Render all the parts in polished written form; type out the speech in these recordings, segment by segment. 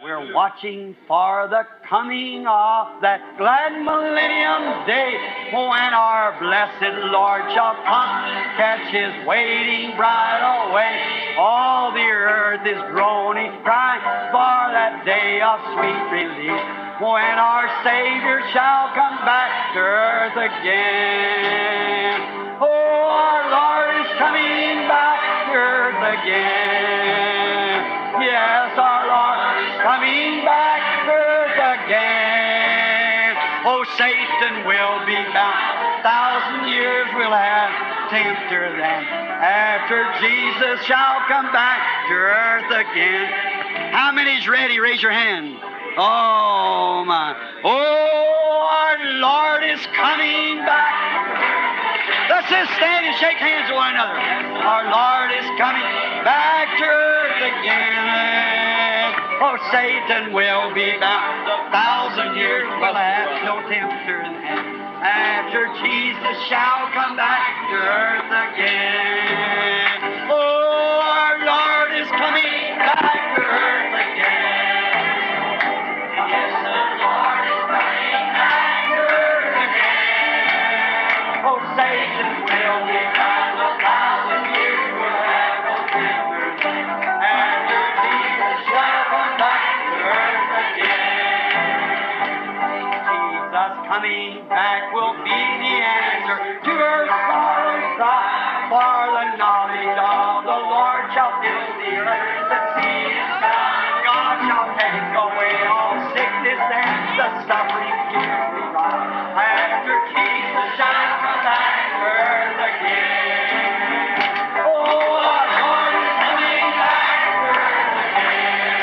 We're watching for the coming of that glad millennium day when our blessed Lord shall come, catch His waiting bride away. All the earth is groaning, crying for that day of sweet release when our Savior shall come back to earth again. Oh, our Lord is coming back to earth again. Yes, our Lord is coming back to earth again. Oh, Satan will be bound. 1,000 years we'll have tempter then. After Jesus shall come back to earth again. How many's ready? Raise your hand. Oh, my. Oh, our Lord is coming back. Let's just stand and shake hands with one another. Our Lord is coming back to earth again. Oh, Satan will be bound. 1,000 years will have no tempter in heaven. After Jesus shall come back to earth again. Oh, our Lord is coming back to earth again. Yes, the Lord is coming back to earth again. Oh, Satan will be bound. 1,000 years will have no tempter then. After Jesus shall come back to earth again. Jesus coming back will be the answer to her sorrowing cry. For the knowledge of the Lord shall fill the earth. The seed is found. God shall take away all sickness and the suffering tears be dried. After Jesus shall come back to earth again. Oh, our Lord is coming back to earth again.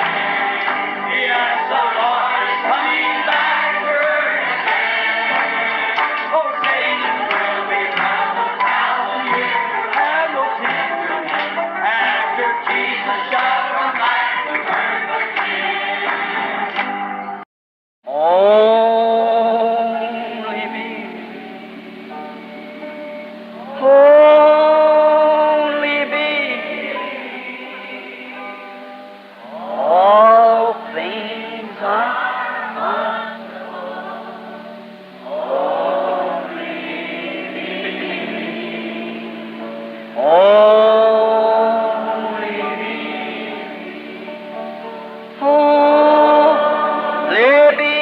Yes, the Lord is coming back to earth again. Oh, Satan will be bound. 1,000 years will have no tempter then. After Jesus shall come back to earth again. Only me. Only me. All things are only me. Only me. Only me.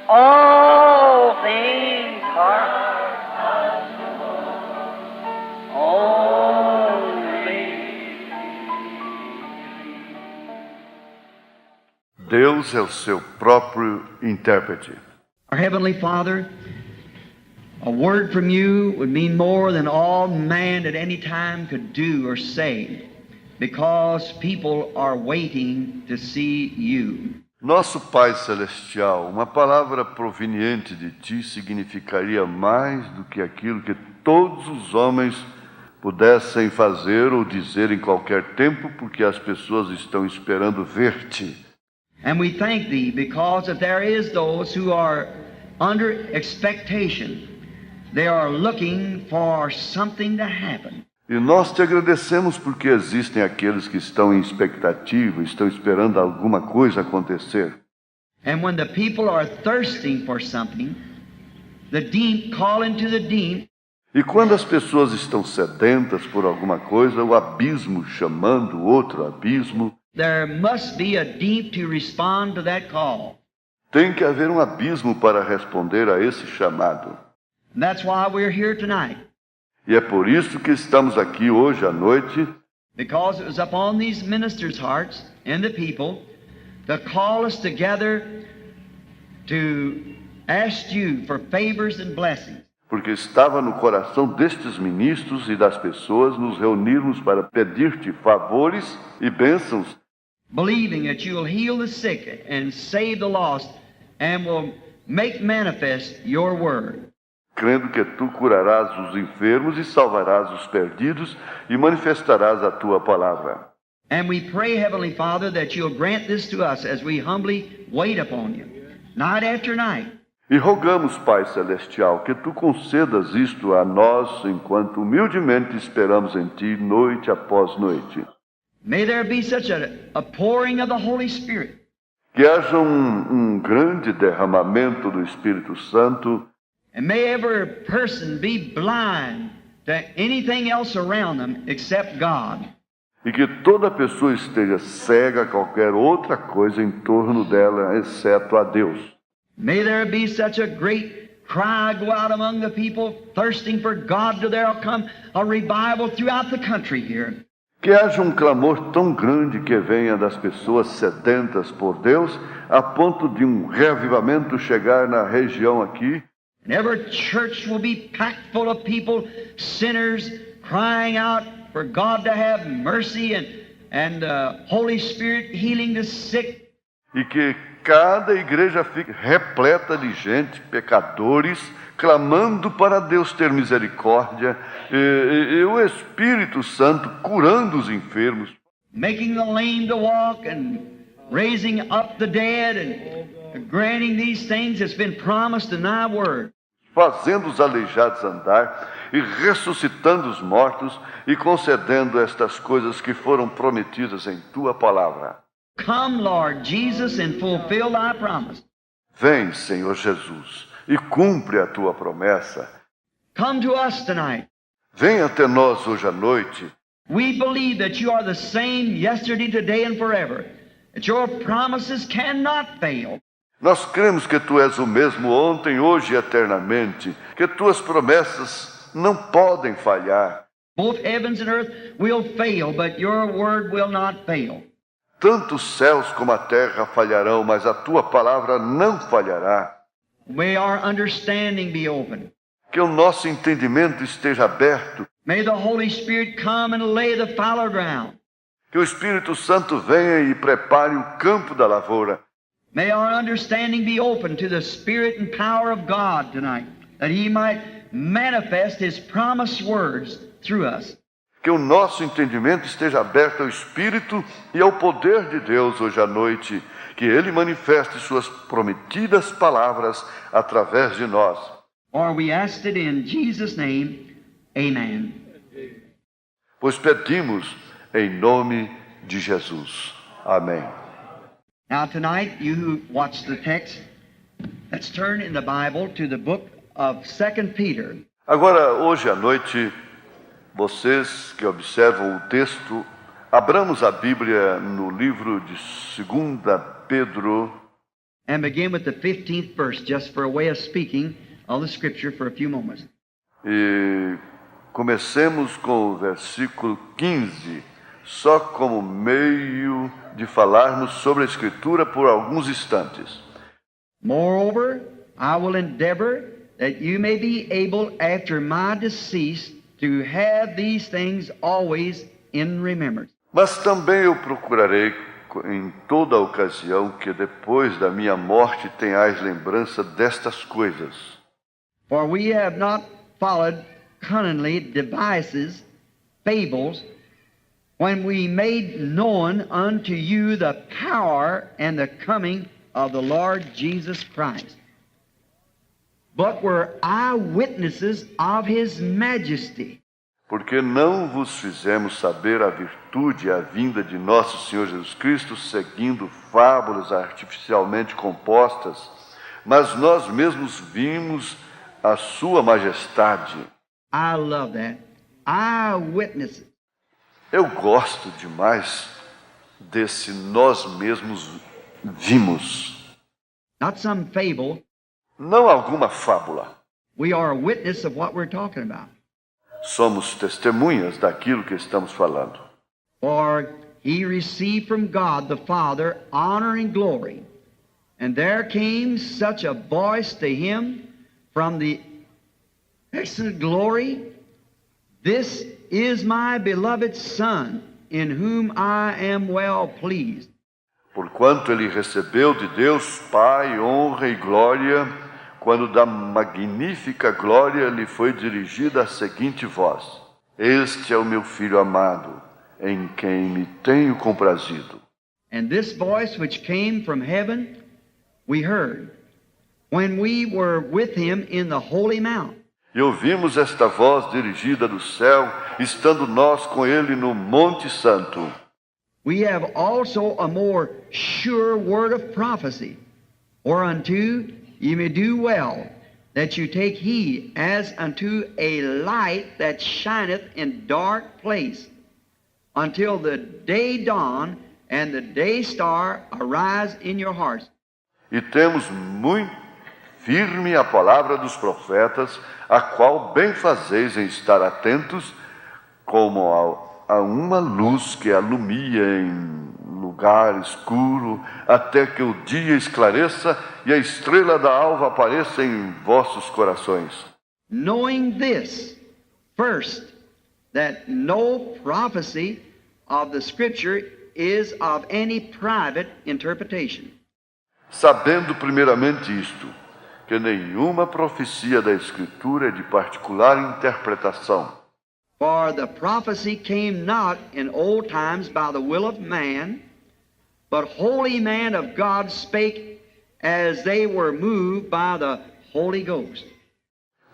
All things are only. Deus é o seu próprio intérprete. Our Heavenly Father, a word from you would mean more than all man at any time could do or say, because people are waiting to see you. Nosso Pai Celestial, uma palavra proveniente de Ti significaria mais do que aquilo que todos os homens pudessem fazer ou dizer em qualquer tempo, porque as pessoas estão esperando ver-te. And we thank Thee because if there is those who are under expectation, they are looking for something to happen. E nós te agradecemos porque existem aqueles que estão em expectativa, estão esperando alguma coisa acontecer. And when the people are thirsting for something, the deep call into the deep. E quando as pessoas estão sedentas por alguma coisa, o abismo chamando outro abismo, There must be a deep to respond to that call. tem que haver um abismo para responder a esse chamado. And that's why we're here tonight. E é por isso que estamos aqui hoje à noite, Because it was upon these ministers' hearts and the people to call us together to ask you for favors and blessings. porque estava no coração destes ministros e das pessoas nos reunirmos para pedir-te favores e bênçãos, Believing that you will heal the sick and save the lost and will make manifest your word. crendo que tu curarás os enfermos e salvarás os perdidos e manifestarás a tua palavra. And we pray, Heavenly Father, that you'll grant this to us as we humbly wait upon you, night after night. E rogamos, Pai Celestial, que tu concedas isto a nós enquanto humildemente esperamos em ti noite após noite. May there be such a pouring of the Holy Spirit. Que haja grande derramamento do Espírito Santo. And may every person be blind to anything else around them except God. E que toda pessoa esteja cega a qualquer outra coisa em torno dela, exceto a Deus. May there be such a great cry go out among the people thirsting for God till there will come a revival throughout the country here. Que haja clamor tão grande que venha das pessoas sedentas por Deus, a ponto de reavivamento chegar na região aqui. And every church will be packed full of people, sinners, crying out for God to have mercy and Holy Spirit healing the sick. E que cada igreja fique repleta de gente, pecadores, clamando para Deus ter misericórdia, e o Espírito Santo curando os enfermos. Making the lame to walk and raising up the dead and granting these things that's been promised in thy word. Fazendo os aleijados andar e ressuscitando os mortos e concedendo estas coisas que foram prometidas em tua palavra. Come, Lord Jesus, and fulfill thy promise. Vem, Senhor Jesus, e cumpre a tua promessa. Come to us tonight. Vem até nós hoje à noite. We believe that you are the same yesterday, today, and forever, that your promises cannot fail. Nós cremos que tu és o mesmo ontem, hoje e eternamente, que tuas promessas não podem falhar. Both heavens and earth will fail, but your word will not fail. Tanto os céus como a terra falharão, mas a tua palavra não falhará. May our understanding be open. Que o nosso entendimento esteja aberto. May the Holy Spirit come and lay the fallow ground. Que o Espírito Santo venha e prepare o campo da lavoura. May our understanding be open to the Spirit and power of God tonight, that He might manifest His promised words through us. Que o nosso entendimento esteja aberto ao Espírito e ao poder de Deus hoje à noite. Que Ele manifeste suas prometidas palavras através de nós. For we asked it in Jesus' name, amen. Pois pedimos em nome de Jesus. Amém. Now tonight, you who watch the text, let's turn in the Bible to the book of 2 Peter. Agora, hoje à noite, vocês que observam o texto, abramos a Bíblia no livro de 2 Pedro. And begin with the 15th verse, just for a way of speaking of the Scripture for a few moments. E comecemos com o versículo 15, só como meio de falarmos sobre a Escritura por alguns instantes. Moreover, I will endeavor that you may be able after my decease to have these things always in remembrance. Mas também eu procurarei em toda ocasião que depois da minha morte tenhais lembrança destas coisas. For we have not followed cunningly devices, fables, when we made known unto you the power and the coming of the Lord Jesus Christ, but were eyewitnesses of His majesty. Porque não vos fizemos saber a virtude e a vinda de nosso Senhor Jesus Cristo, seguindo fábulas artificialmente compostas, mas nós mesmos vimos a sua majestade. I love that. Eyewitnesses. Eu gosto demais desse nós mesmos vimos. Not some fable. Não alguma fábula. We are a witness of what we're talking about. Somos testemunhas daquilo que estamos falando. For He received from God the Father honor and glory. And there came such a voice to Him from the excellent glory, This is my beloved Son, in whom I am well pleased. Porquanto ele recebeu de Deus Pai honra e glória, quando da magnífica glória lhe foi dirigida a seguinte voz: Este é o meu Filho amado, em quem me tenho comprazido. And this voice which came from heaven we heard, when we were with Him in the holy mount. E ouvimos esta voz dirigida do céu, estando nós com ele no Monte Santo. we have also a more sure word of prophecy, whereunto ye may do well, that you take heed as unto a light that shineth in dark place, until the day dawn and the day star arise in your hearts. E temos muito firme a palavra dos profetas, a qual bem fazeis em estar atentos, como a uma luz que alumia em lugar escuro, até que o dia esclareça e a estrela da alva apareça em vossos corações. Knowing this, first, that no prophecy of the Scripture is of any private interpretation. Sabendo primeiramente isto, que nenhuma profecia da Escritura é de particular interpretação. For the prophecy came not in old times by the will of man, but holy men of God spake as they were moved by the Holy Ghost.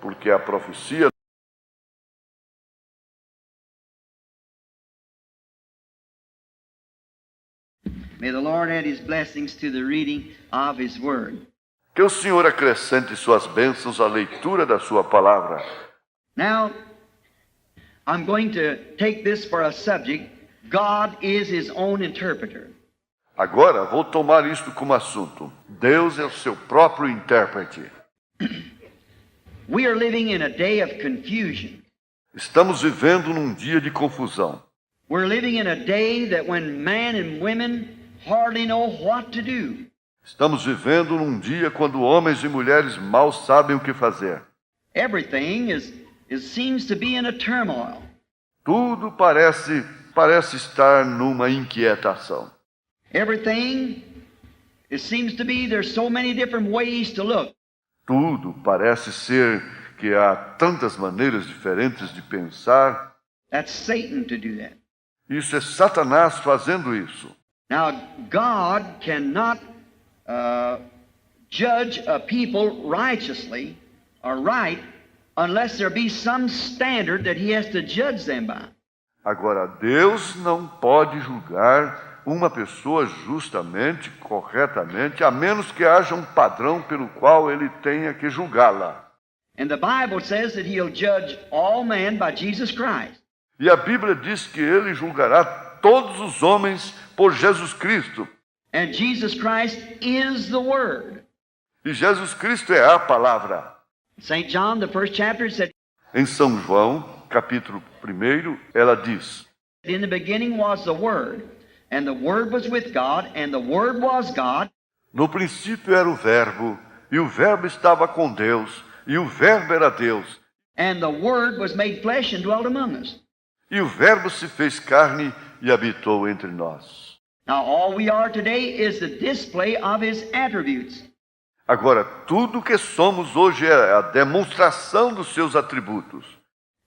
Porque a profecia May the Lord add His blessings to the reading of His Word. Que o Senhor acrescente suas bênçãos à leitura da sua palavra. Now, I'm going to take this for a subject. God is His own interpreter. Agora vou tomar isto como assunto. Deus é o seu próprio intérprete. We are living in a day of confusion. Estamos vivendo num dia de confusão. We're living in a day that when men and women hardly know what to do. Estamos vivendo num dia quando homens e mulheres mal sabem o que fazer. Everything seems to be in a turmoil. Tudo parece estar numa inquietação. Everything, it seems to be there's so many different ways to look. Tudo parece ser que há tantas maneiras diferentes de pensar. That's Satan to do that. Isso é Satanás fazendo isso. Now, God cannot judge a people righteously or right unless there be some standard that He has to judge them by. Agora, Deus não pode julgar uma pessoa justamente, corretamente, a menos que haja um padrão pelo qual Ele tenha que julgá-la. And the Bible says that He'll judge all men by Jesus Christ. E a Bíblia diz que Ele julgará todos os homens por Jesus Cristo. And Jesus Christ is the Word. E Jesus Cristo é a palavra. St. John, the first chapter, said, Em São João, capítulo 1, ela diz: in the beginning was the Word, and the Word was with God, and the Word was God. No princípio era o Verbo, e o Verbo estava com Deus, e o Verbo era Deus. And the Word was made flesh and dwelt among us. E o Verbo se fez carne e habitou entre nós. Now all we are today is the display of His attributes. Agora, tudo que somos hoje é a demonstração dos seus atributos.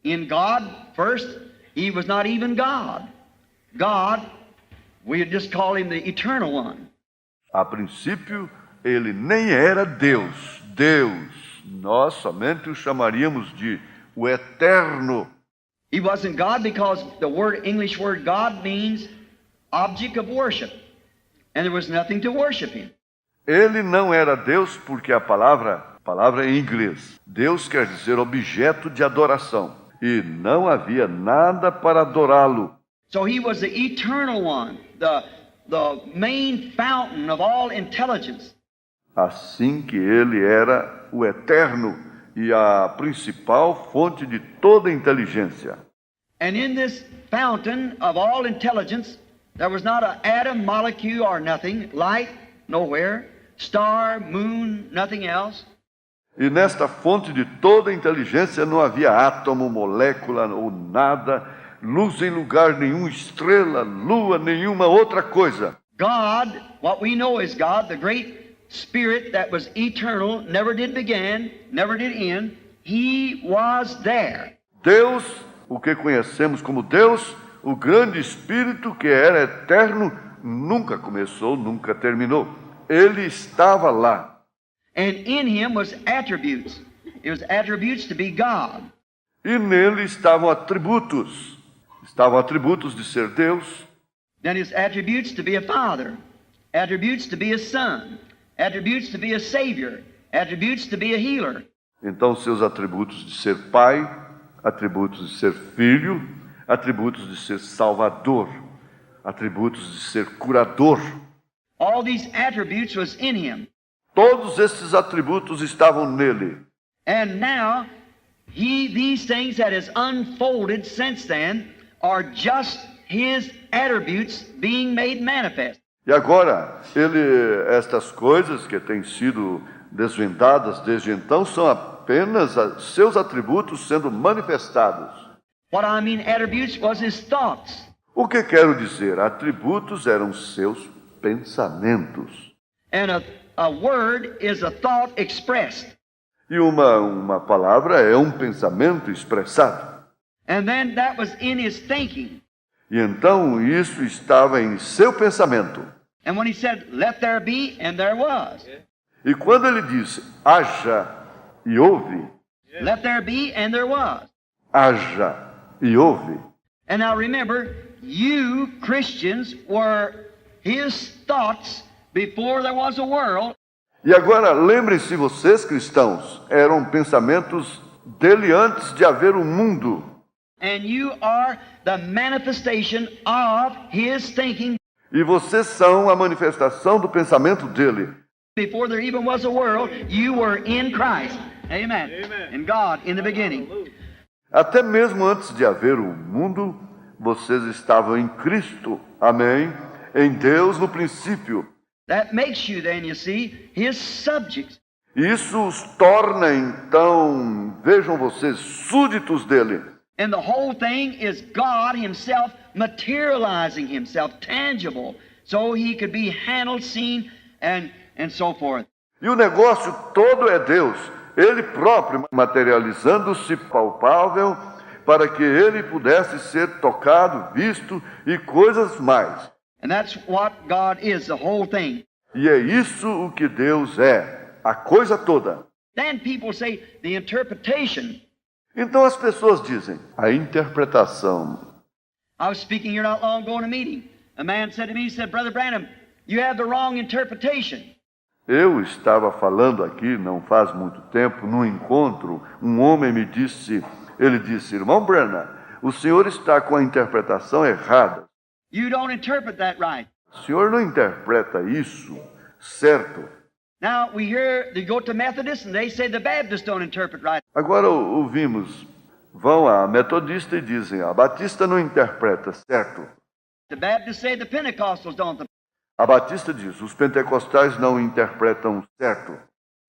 In God, first, He was not even God. God, we just call Him the Eternal One. A princípio, Ele nem era Deus. Nós somente o chamaríamos de o Eterno. He wasn't God because the English word God means object of worship. And there was nothing to worship Him. Ele não era Deus porque a palavra em inglês, Deus quer dizer objeto de adoração. E não havia nada para adorá-lo. So He was the Eternal One, the main fountain of all intelligence. Assim que Ele era o Eterno e a principal fonte de toda inteligência. And in this fountain of all intelligence, there was not an atom, molecule, or nothing, light, nowhere, star, moon, nothing else. E nesta fonte de toda inteligência não havia átomo, molécula ou nada, luz em lugar nenhum, estrela, lua, nenhuma outra coisa. God, what we know is God, the great Spirit that was eternal, never did begin, never did end, He was there. Deus, o que conhecemos como Deus, o grande Espírito que era eterno, nunca começou, nunca terminou. Ele estava lá. And in Him was attributes. It was attributes to be God. E nele estavam atributos. Estavam atributos de ser Deus. Then his attributes to be a father, attributes to be a son, attributes to be a savior, attributes to be a healer. Então, seus atributos de ser pai, atributos de ser filho, atributos de ser salvador, atributos de ser curador. All these attributes was in him. Todos esses atributos estavam nele. And now, these things that has unfolded since then are just his attributes being made manifest. E agora, estas coisas que têm sido desvendadas desde então são apenas seus atributos sendo manifestados. What I mean attributes was his thoughts. O que quero dizer? Atributos eram seus pensamentos. And a word is a thought expressed. E uma palavra é um pensamento expressado. And then that was in his thinking. E então isso estava em seu pensamento. And when he said, let there be, and there was. E quando ele disse, haja e houve, Let there be, and there was. haja e houve. And now remember, you Christians were his thoughts before there was a world. E agora, lembrem-se, vocês cristãos, eram pensamentos dele antes de haver o mundo. And you are the manifestation of his thinking E vocês são a manifestação do pensamento dele. before there even was a world. You were in Christ. Amen. In God in the beginning. Até mesmo antes de haver o mundo, vocês estavam em Cristo. Amém? Em Deus no princípio. That makes you then, you see, his subjects. Isso os torna, então, vejam vocês, súditos dele. And the whole thing is God himself materializing himself, tangible, so he could be handled, seen, and so forth. E o negócio todo é Deus, ele próprio materializando-se palpável para que ele pudesse ser tocado, visto e coisas mais. And that's what God is, the whole thing. E é isso o que Deus é, a coisa toda. Then people say the interpretation. Então as pessoas dizem, a interpretação. I was speaking here not long ago in a meeting. A man said to me, he said, Brother Branham, you have the wrong interpretation. Eu estava falando aqui, não faz muito tempo, num encontro, um homem me disse, ele disse, irmão Branham, o senhor está com a interpretação errada. You don't interpret that right. O senhor não interpreta isso certo. Now we hear they go to Methodists and they say the Baptists don't interpret right. Agora ouvimos, vão a metodista e dizem, a batista não interpreta certo. The Baptists say the Pentecostals don't. A batista diz, os pentecostais não interpretam certo.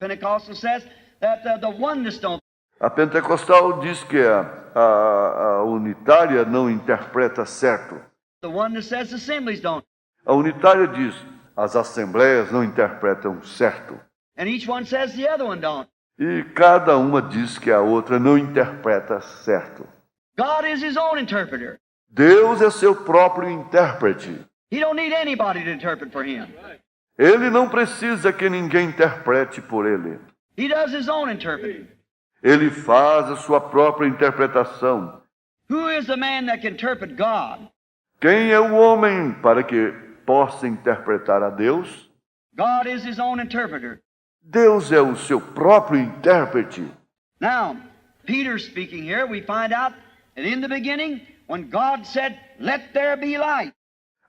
The Pentecostal says that the oneness don't. A pentecostal diz que a unitária não interpreta certo. The oneness says the assemblies don't. A unitária diz, as assembleias não interpretam certo. And each one says the other one don't. E cada uma diz que a outra não interpreta certo. God is his own interpreter. Deus é seu próprio intérprete. He don't need anybody to interpret for him. Ele não precisa que ninguém interprete por ele. He does his own interpreting. Ele faz a sua própria interpretação. Who is the man that can interpret God? Quem é o homem para que possa interpretar a Deus? God is his own interpreter. Deus é o seu próprio intérprete. Now, Peter speaking here, we find out that in the beginning, when God said, let there be light.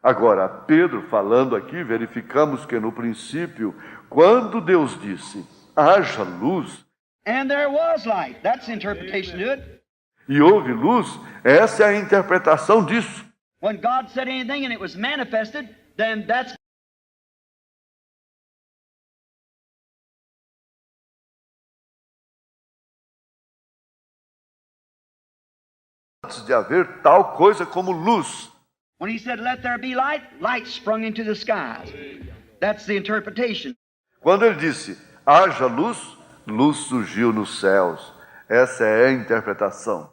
Agora, Pedro falando aqui, verificamos que no princípio, quando Deus disse, haja luz, And there was light. That's the interpretation to it. e houve luz, essa é a interpretação disso. When God said anything and it was manifested, then that's Antes de haver tal coisa como luz. when he said, let there be light, light sprung into the skies. That's the interpretation. Quando ele disse, haja luz, luz surgiu nos céus. Essa é a interpretação.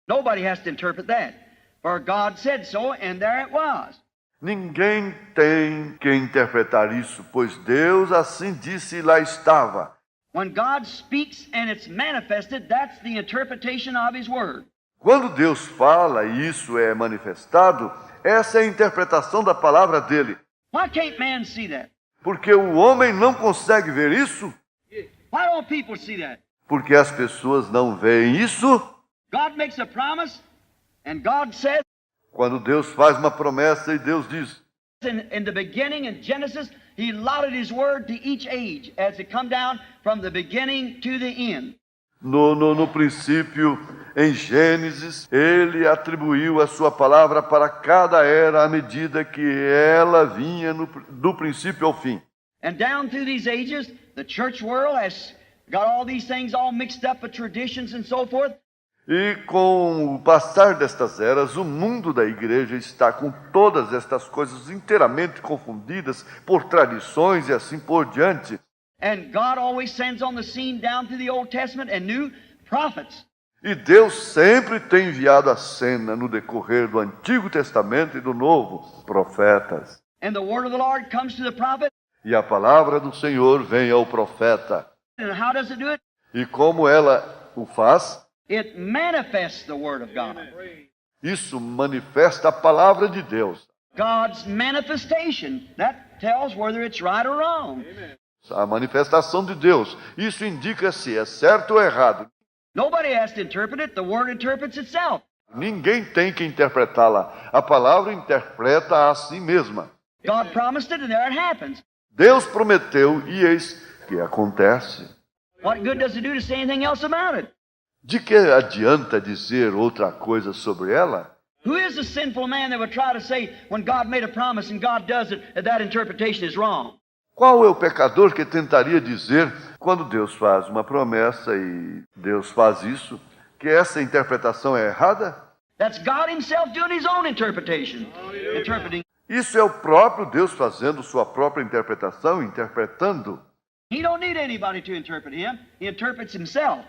Nobody has to interpret that. For God said so, and there it was. Ninguém tem que interpretar isso, pois Deus assim disse e lá estava. When God speaks and it's manifested, that's the interpretation of his word. Quando Deus fala e isso é manifestado, Essa é a interpretação da palavra dele. Why can't man see that? Porque o homem não consegue ver isso? Why don't people see that? Porque as pessoas não veem isso. God makes a promise, and God says Quando Deus faz uma promessa e Deus diz, in the beginning, in Genesis, He allotted His word to each age as it come down from the beginning to the end. no princípio, em Gênesis, ele atribuiu a sua palavra para cada era à medida que ela vinha do princípio ao fim. And down through these ages, the church world has got all these things all mixed up with traditions and so forth. E com o passar destas eras, o mundo da igreja está com todas estas coisas inteiramente confundidas por tradições e assim por diante. And God always sends on the scene down through the Old Testament and new prophets. E Deus sempre tem enviado à cena, no decorrer do Antigo Testamento e do Novo, profetas. And the word of the Lord comes to the prophet. E a palavra do Senhor vem ao profeta. And how does it do it? E como ela o faz? It manifests the word of God. Isso manifesta a palavra de Deus. God's manifestation. That tells whether it's right or wrong. A manifestação de Deus. Isso indica se é certo ou errado. Nobody has to interpret it. The word interprets itself. Ninguém tem que interpretá-la. A palavra interpreta a si mesma. God promised it, and there it happens. Deus prometeu e eis que acontece. What good does it do to say anything else about it? De que adianta dizer outra coisa sobre ela? Who is the sinful man that would try to say when God made a promise and God does it, that interpretation is wrong? Qual é o pecador que tentaria dizer, quando Deus faz uma promessa e Deus faz isso, que essa interpretação é errada? That's God Himself doing His own interpretation. Interpreting. Isso é o próprio Deus fazendo sua própria interpretação, interpretando. He don't need anybody to interpret Him. He interprets Himself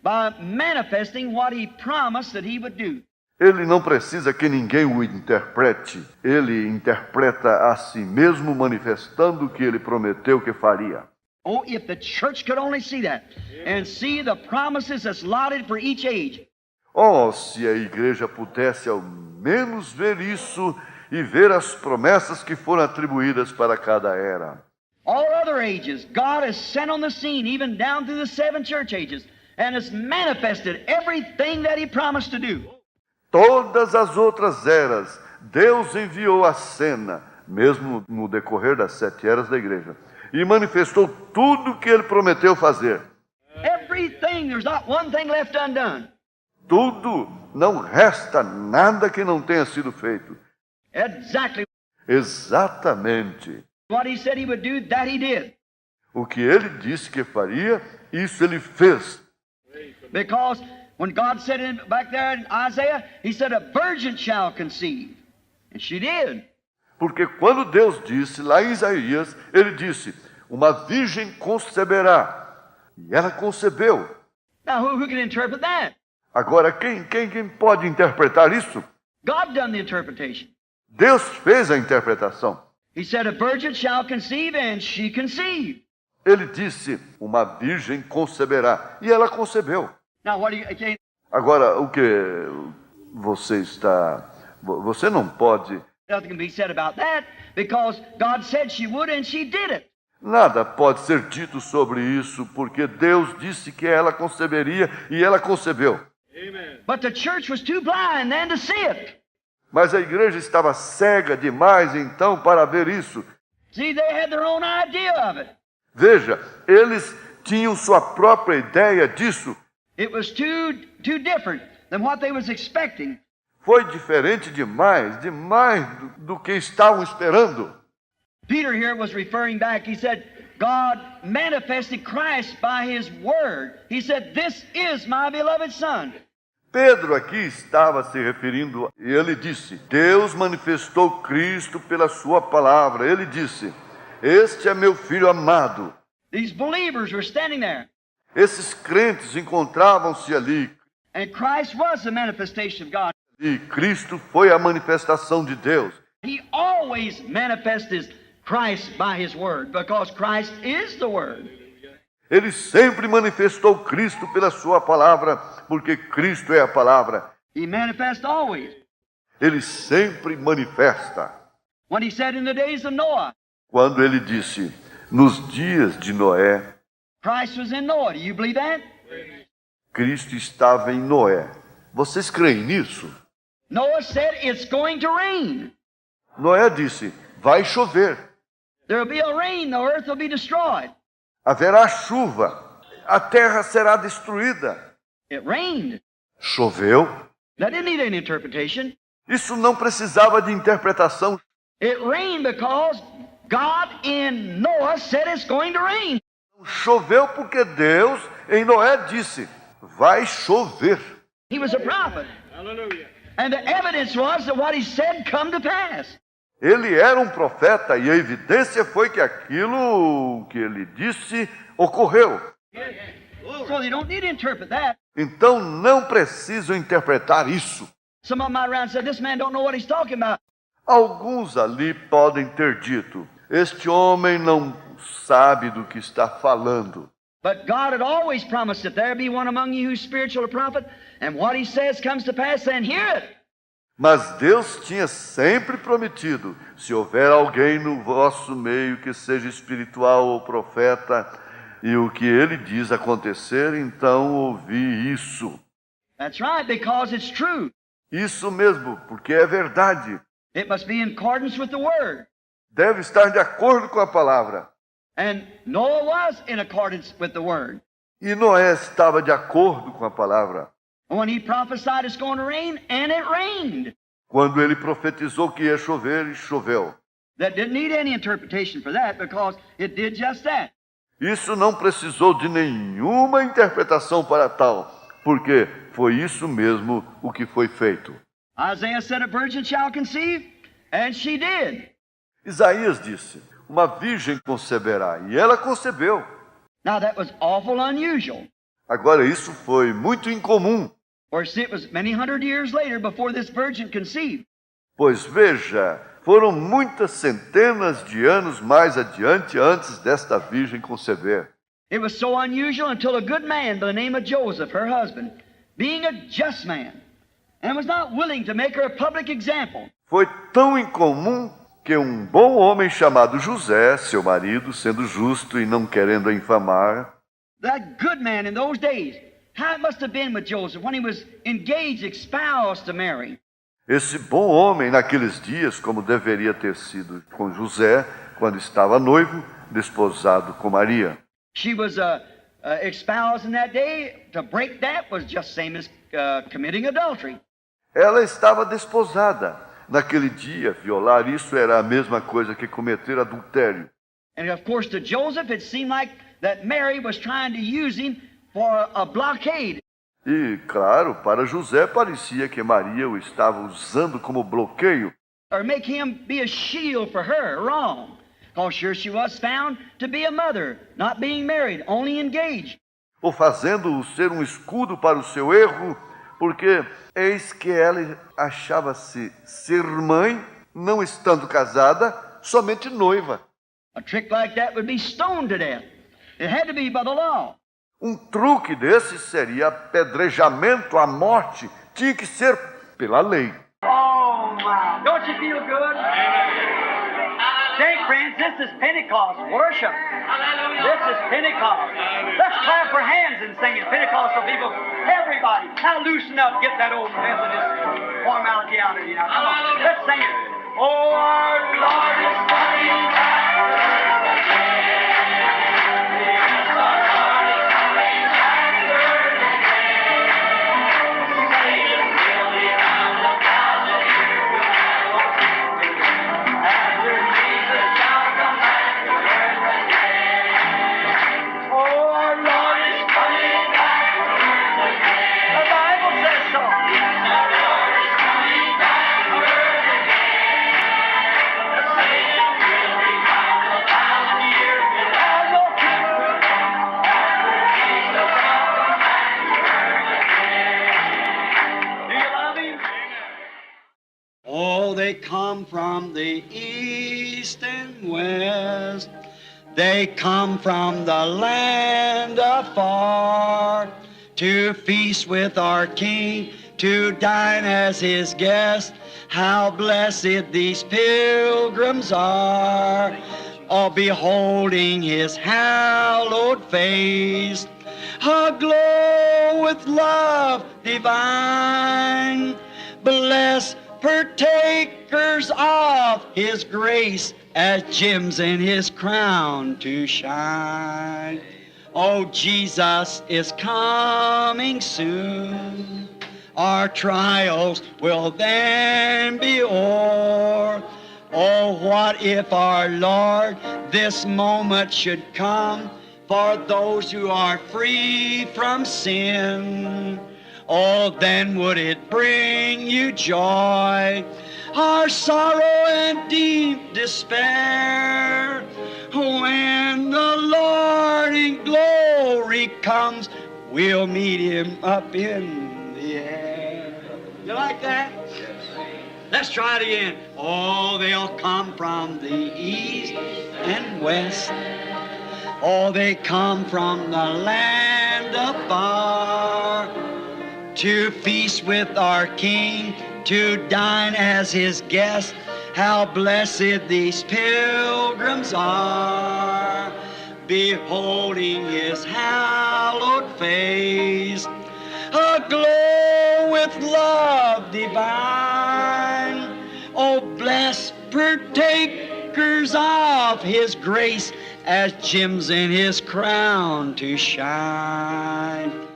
by manifesting what He promised that He would do. Ele não precisa que ninguém o interprete. Ele interpreta a si mesmo, manifestando o que ele prometeu que faria. Oh, if the church could only see that and see the promises that's allotted for each age. Oh, se a igreja pudesse ao menos ver isso e ver as promessas que foram atribuídas para cada era. All other ages, God has sent on the scene, even down through the 7 church ages, and has manifested everything that He promised to do. Todas as outras eras, Deus enviou a cena, mesmo no decorrer das 7 eras da igreja, e manifestou tudo o que ele prometeu fazer. Everything, there's not one thing left undone. Tudo, não resta nada que não tenha sido feito. Exactly Exatamente. what He said He would do, that He did. O que ele disse que faria, isso ele fez. Because when God said back there in Isaiah, He said, a virgin shall conceive. And she did. Porque quando Deus disse lá em Isaías, ele disse, uma virgem conceberá. E ela concebeu. Now who can interpret that? Agora, quem pode interpretar isso? God done the interpretation. Deus fez a interpretação. He said, a virgin shall conceive, and she conceived. Ele disse, uma virgem conceberá. E ela concebeu. Now what do you can't Agora, o que você não pode, nothing can be said about that, because God said she would, and she did it. nada pode ser dito sobre isso, porque Deus disse que ela conceberia e ela concebeu. But the church was too blind then to see it. Mas a igreja estava cega demais então para ver isso. See, they had their own idea of it. Veja, eles tinham sua própria ideia disso. It was too different than what they was expecting. Foi diferente demais do que estavam esperando. Peter here was referring back. He said, God manifested Christ by His word. He said, this is my beloved Son. Pedro aqui estava se referindo, e ele disse, Deus manifestou Cristo pela sua palavra. Ele disse, este é meu filho amado. These believers were standing there. Esses crentes encontravam-se ali, And Christ was the manifestation of God. e Cristo foi a manifestação de Deus. He always manifests Christ by His word, because Christ is the word. Ele sempre manifestou Cristo pela sua palavra, porque Cristo é a palavra. He manifests always. Ele sempre manifesta. When he said in the days of Noah, Quando ele disse, nos dias de Noé, Christ was in Noah. Do you believe that? Cristo estava em Noé. Vocês creem nisso? Noah said it's going to rain. Noé disse, vai chover, There will be a rain, the earth will be destroyed. haverá chuva, a terra será destruída. It rained. Choveu. That didn't need any interpretation. Isso não precisava de interpretação. It rained because God in Noah said it's going to rain. Choveu porque Deus em Noé disse, vai chover. He was a prophet. Hallelujah. And the evidence was that what he said come to pass. Ele era um profeta e a evidência foi que aquilo que ele disse ocorreu. So you don't need to interpret that. Então não preciso interpretar isso. Some of them out around said, this man don't know what he's talking about. Alguns ali podem ter dito, este homem não sabe do que está falando. But God had always promised that there be one among you who's spiritual or prophet, and what he says comes to pass, then hear it. Mas Deus tinha sempre prometido, se houver alguém no vosso meio que seja espiritual ou profeta, e o que ele diz acontecer, então ouvi isso. That's right, because it's true. Isso mesmo, porque é verdade. It must be in accordance with the word. Deve estar de acordo com a palavra. And Noah was in accordance with the word. E Noé estava de acordo com a palavra. When he prophesied it's going to rain, and it rained. Quando ele profetizou que ia chover, e choveu. That didn't need any interpretation for that, because it did just that. Isso não precisou de nenhuma interpretação para tal, porque foi isso mesmo o que foi feito. Isaiah said, a virgin shall conceive, and she did. Isaías disse, uma virgem conceberá, e ela concebeu. Now that was awful unusual. Agora isso foi muito incomum, For see, it was many hundred years later before this virgin conceived. pois veja, foram muitas centenas de anos mais adiante antes desta virgem conceber. It was so unusual until a good man by the name of Joseph, her husband, being a just man, and was not willing to make her a public example. Foi tão incomum que um bom homem chamado José, seu marido, sendo justo e não querendo a infamar, That good man in those days, how it must have been with Joseph when he was engaged, espoused to Mary. esse bom homem naqueles dias, como deveria ter sido com José, quando estava noivo, desposado com Maria. She was espoused in that day. To break that was just same as committing adultery. Ela estava desposada. Naquele dia, violar isso era a mesma coisa que cometer adultério. And of course, to Joseph, it seemed like that Mary was trying to use him for a blockade. E, claro, para José parecia que Maria o estava usando como bloqueio, Or make him be a shield for her. Wrong. Because sure she was found to be a mother, not being married, only engaged. ou fazendo-o ser um escudo para o seu erro, porque eis que ela achava-se ser mãe, não estando casada, somente noiva. A trick like that would be stoned to death. It had to be by the law. Um truque desse seria apedrejamento à morte, tinha que ser pela lei. Oh, my. Don't you feel good? Say, friends, this is Pentecost worship. This is Pentecost. Let's clap our hands and sing it. Pentecostal people, everybody, now loosen up, get that old Methodist formality out of you now. Come on, let's sing it. Oh, our Lord is coming back. Yes, our Lord is coming back again. Satan will be bound 1,000 years will have no victory. After Jesus shall come back to earth again. Oh, our Lord is coming back to earth again. The Bible says so. Yes, our Lord is coming back to earth again. Satan will be bound 1,000 years will have no victory. After Jesus shall come back to earth again. Do you love him? Oh, they come from the east and west. They come from the land afar to feast with our King, to dine as his guest. How blessed these pilgrims are, all beholding his hallowed face, aglow with love divine. Blessed partakers of his grace, as gems in his crown to shine. Oh, Jesus is coming soon. Our trials will then be o'er. Oh, what if our Lord this moment should come for those who are free from sin? Oh, then would it bring you joy, our sorrow and deep despair, when the Lord in glory comes, we'll meet him up in the air. You like that? Let's try it again. Oh, they'll come from the east and west. Oh, they come from the land afar to feast with our King, to dine as his guest. How blessed these pilgrims are, beholding his hallowed face, aglow with love divine. Oh, blessed partakers of his grace, as gems in his crown to shine.